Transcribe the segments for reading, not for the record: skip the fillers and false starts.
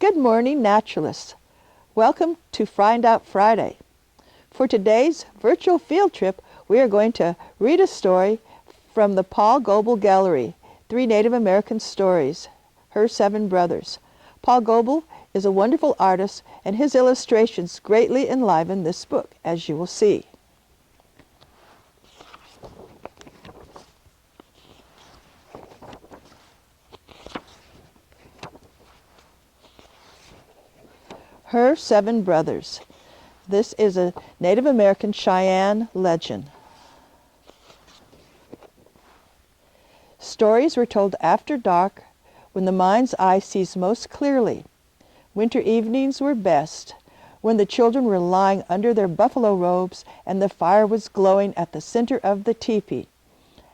Good morning, naturalists. Welcome to Find Out Friday. For today's virtual field trip, we are going to read a story from the Paul Goebel Gallery, 3 Native American stories, Her 7 Brothers. Paul Goebel is a wonderful artist, and his illustrations greatly enliven this book, as you will see. Her 7 Brothers. This is a Native American Cheyenne legend. Stories were told after dark, when the mind's eye sees most clearly. Winter evenings were best, when the children were lying under their buffalo robes and the fire was glowing at the center of the teepee.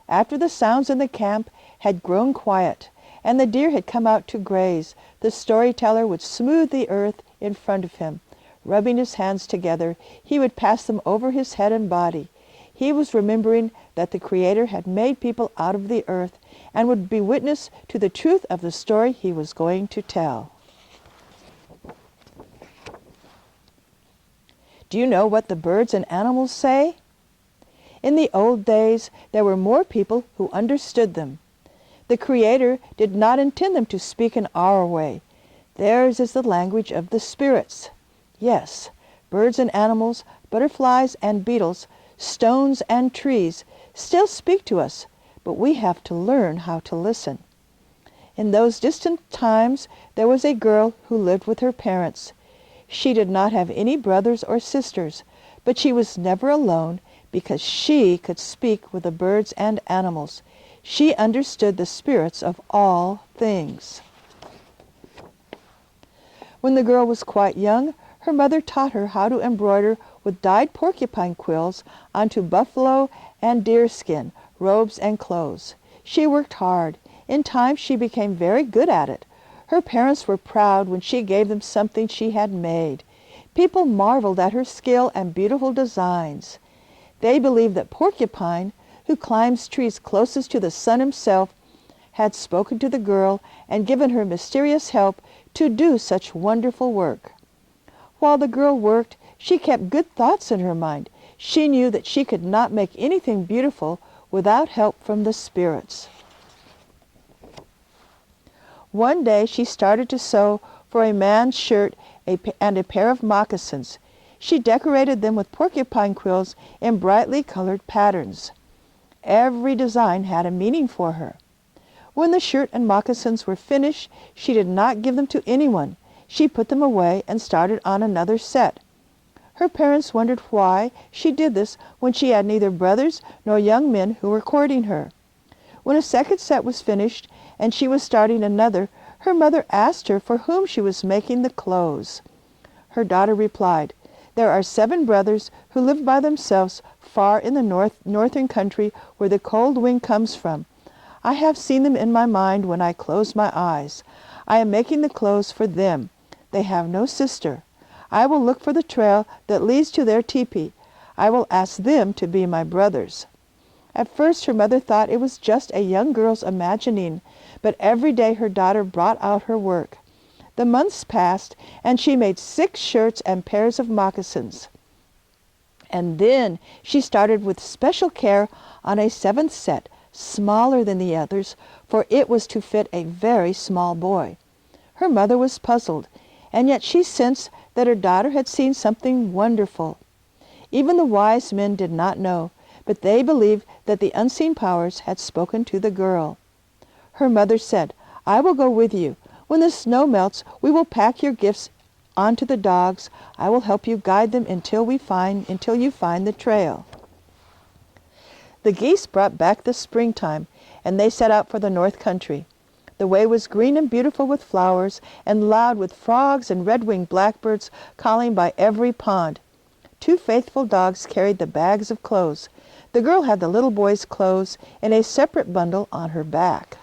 After the sounds in the camp had grown quiet and the deer had come out to graze, the storyteller would smooth the earth in front of him. Rubbing his hands together, he would pass them over his head and body. He was remembering that the Creator had made people out of the earth and would be witness to the truth of the story he was going to tell. Do you know what the birds and animals say? In the old days, there were more people who understood them. The Creator did not intend them to speak in our way. Theirs is the language of the spirits. Yes, birds and animals, butterflies and beetles, stones and trees still speak to us, but we have to learn how to listen. In those distant times, there was a girl who lived with her parents. She did not have any brothers or sisters, but she was never alone because she could speak with the birds and animals. She understood the spirits of all things. When the girl was quite young, her mother taught her how to embroider with dyed porcupine quills onto buffalo and deer skin, robes and clothes. She worked hard. In time, she became very good at it. Her parents were proud when she gave them something she had made. People marveled at her skill and beautiful designs. They believed that Porcupine, who climbs trees closest to the sun himself, had spoken to the girl and given her mysterious help to do such wonderful work. While the girl worked, she kept good thoughts in her mind. She knew that she could not make anything beautiful without help from the spirits. One day she started to sew for a man's shirt and a pair of moccasins. She decorated them with porcupine quills in brightly colored patterns. Every design had a meaning for her. When the shirt and moccasins were finished, she did not give them to anyone. She put them away and started on another set. Her parents wondered why she did this when she had neither brothers nor young men who were courting her. When a second set was finished and she was starting another, her mother asked her for whom she was making the clothes. Her daughter replied, "There are 7 brothers who live by themselves far in the northern country where the cold wind comes from. I have seen them in my mind when I close my eyes. I am making the clothes for them. They have no sister. I will look for the trail that leads to their teepee. I will ask them to be my brothers." At first her mother thought it was just a young girl's imagining, but every day her daughter brought out her work. The months passed, and she made 6 shirts and pairs of moccasins. And then she started with special care on a 7th set, smaller than the others, for it was to fit a very small boy. Her mother was puzzled, and yet she sensed that her daughter had seen something wonderful. Even the wise men did not know, but they believed that the unseen powers had spoken to the girl. Her mother said, "I will go with you. When the snow melts, we will pack your gifts onto the dogs. I will help you guide them until you find the trail." The geese brought back the springtime, and they set out for the north country. The way was green and beautiful with flowers, and loud with frogs and red-winged blackbirds calling by every pond. 2 faithful dogs carried the bags of clothes. The girl had the little boy's clothes in a separate bundle on her back.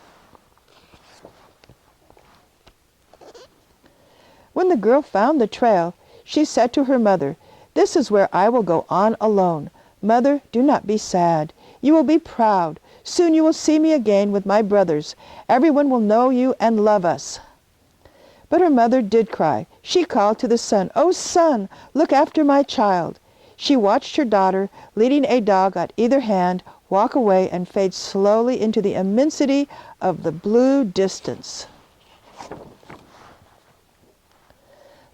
When the girl found the trail, she said to her mother, "This is where I will go on alone. Mother, do not be sad. You will be proud. Soon you will see me again with my brothers. Everyone will know you and love us." But her mother did cry. She called to the sun, "Oh, sun, look after my child." She watched her daughter, leading a dog at either hand, walk away and fade slowly into the immensity of the blue distance.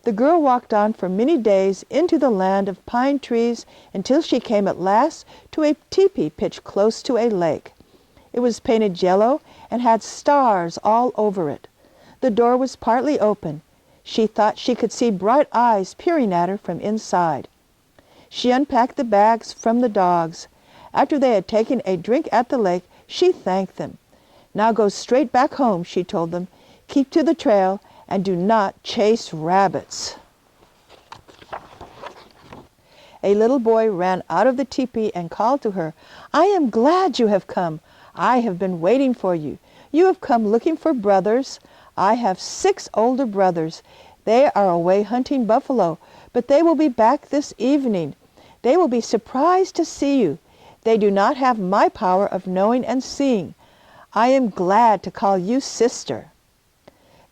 The girl walked on for many days into the land of pine trees until she came at last to a teepee pitched close to a lake. It was painted yellow and had stars all over it. The door was partly open. She thought she could see bright eyes peering at her from inside. She unpacked the bags from the dogs. After they had taken a drink at the lake, she thanked them. "Now go straight back home," she told them. "Keep to the trail and do not chase rabbits." A little boy ran out of the teepee and called to her, "I am glad you have come. I have been waiting for you. You have come looking for brothers. I have 6 older brothers. They are away hunting buffalo, but they will be back this evening. They will be surprised to see you. They do not have my power of knowing and seeing. I am glad to call you sister."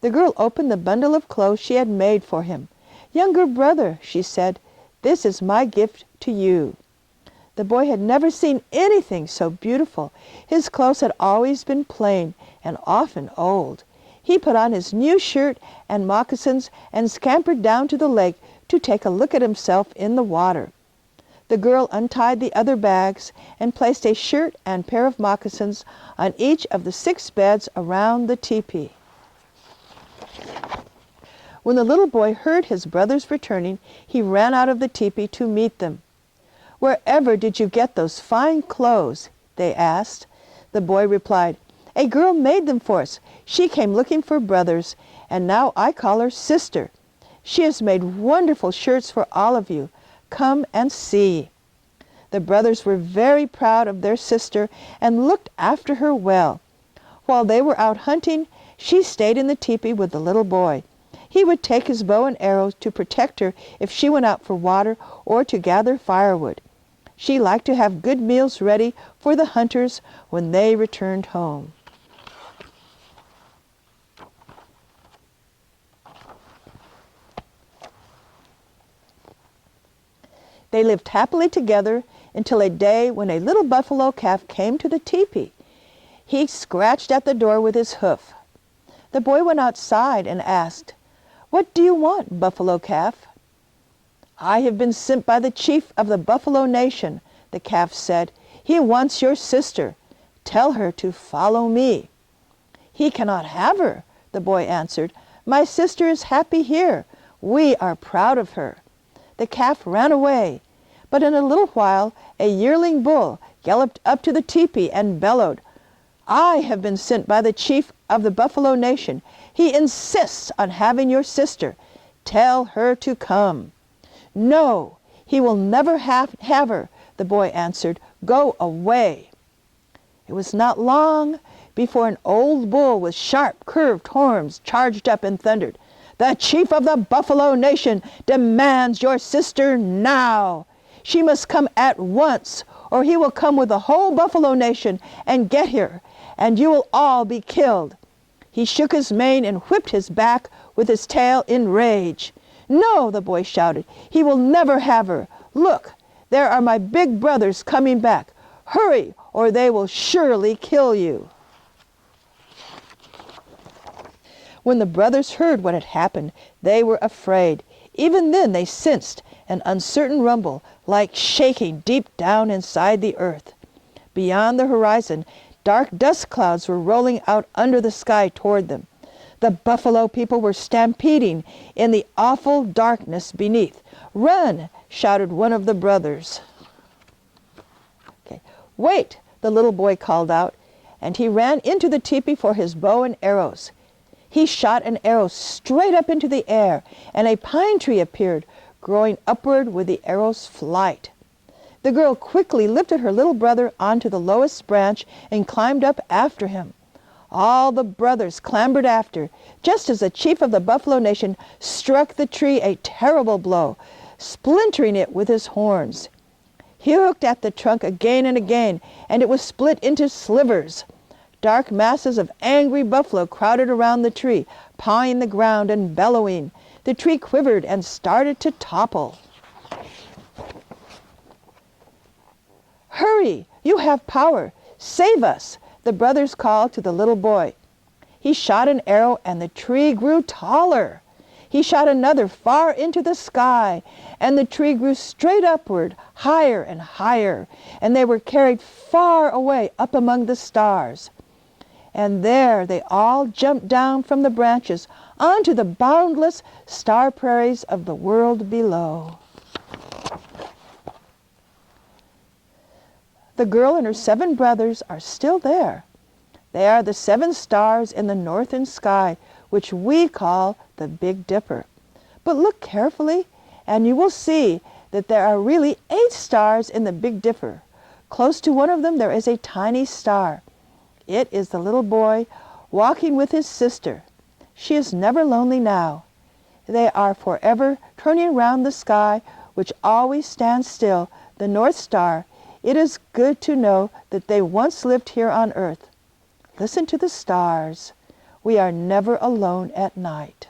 The girl opened the bundle of clothes she had made for him. "Younger brother," she said, "this is my gift to you." The boy had never seen anything so beautiful. His clothes had always been plain and often old. He put on his new shirt and moccasins and scampered down to the lake to take a look at himself in the water. The girl untied the other bags and placed a shirt and pair of moccasins on each of the 6 beds around the teepee. When the little boy heard his brothers returning, he ran out of the teepee to meet them. "Wherever did you get those fine clothes?" they asked. The boy replied, "A girl made them for us. She came looking for brothers, and now I call her sister. She has made wonderful shirts for all of you. Come and see." The brothers were very proud of their sister and looked after her well. While they were out hunting, she stayed in the teepee with the little boy. He would take his bow and arrows to protect her if she went out for water or to gather firewood. She liked to have good meals ready for the hunters when they returned home. They lived happily together until a day when a little buffalo calf came to the teepee. He scratched at the door with his hoof. The boy went outside and asked, "What do you want, buffalo calf?" "I have been sent by the chief of the Buffalo Nation," the calf said. "He wants your sister. Tell her to follow me." "He cannot have her," the boy answered. "My sister is happy here. We are proud of her." The calf ran away, but in a little while a yearling bull galloped up to the teepee and bellowed, "I have been sent by the chief of the Buffalo Nation. He insists on having your sister. Tell her to come." "No, he will never have her," the boy answered. "Go away." It was not long before an old bull with sharp, curved horns charged up and thundered, "The chief of the Buffalo Nation demands your sister now. She must come at once, or he will come with the whole Buffalo Nation and get her, and you will all be killed." He shook his mane and whipped his back with his tail in rage. "No," the boy shouted, "he will never have her. Look, there are my big brothers coming back. Hurry, or they will surely kill you." When the brothers heard what had happened, they were afraid. Even then they sensed an uncertain rumble, like shaking deep down inside the earth. Beyond the horizon, dark dust clouds were rolling out under the sky toward them. The buffalo people were stampeding in the awful darkness beneath. "Run!" shouted one of the brothers. "Wait!" the little boy called out, and he ran into the teepee for his bow and arrows. He shot an arrow straight up into the air, and a pine tree appeared, growing upward with the arrow's flight. The girl quickly lifted her little brother onto the lowest branch and climbed up after him. All the brothers clambered after, just as the chief of the Buffalo Nation struck the tree a terrible blow, splintering it with his horns. He hooked at the trunk again and again, and it was split into slivers. Dark masses of angry buffalo crowded around the tree, pawing the ground and bellowing. The tree quivered and started to topple. "Hurry! You have power! Save us!" the brothers called to the little boy. He shot an arrow and the tree grew taller. He shot another far into the sky, and the tree grew straight upward, higher and higher, and they were carried far away up among the stars. And there they all jumped down from the branches onto the boundless star prairies of the world below. The girl and her 7 brothers are still there. They are the 7 stars in the northern sky, which we call the Big Dipper. But look carefully, and you will see that there are really 8 stars in the Big Dipper. Close to one of them there is a tiny star. It is the little boy walking with his sister. She is never lonely now. They are forever turning round the sky, which always stands still, the North Star. It is good to know that they once lived here on earth. Listen to the stars. We are never alone at night.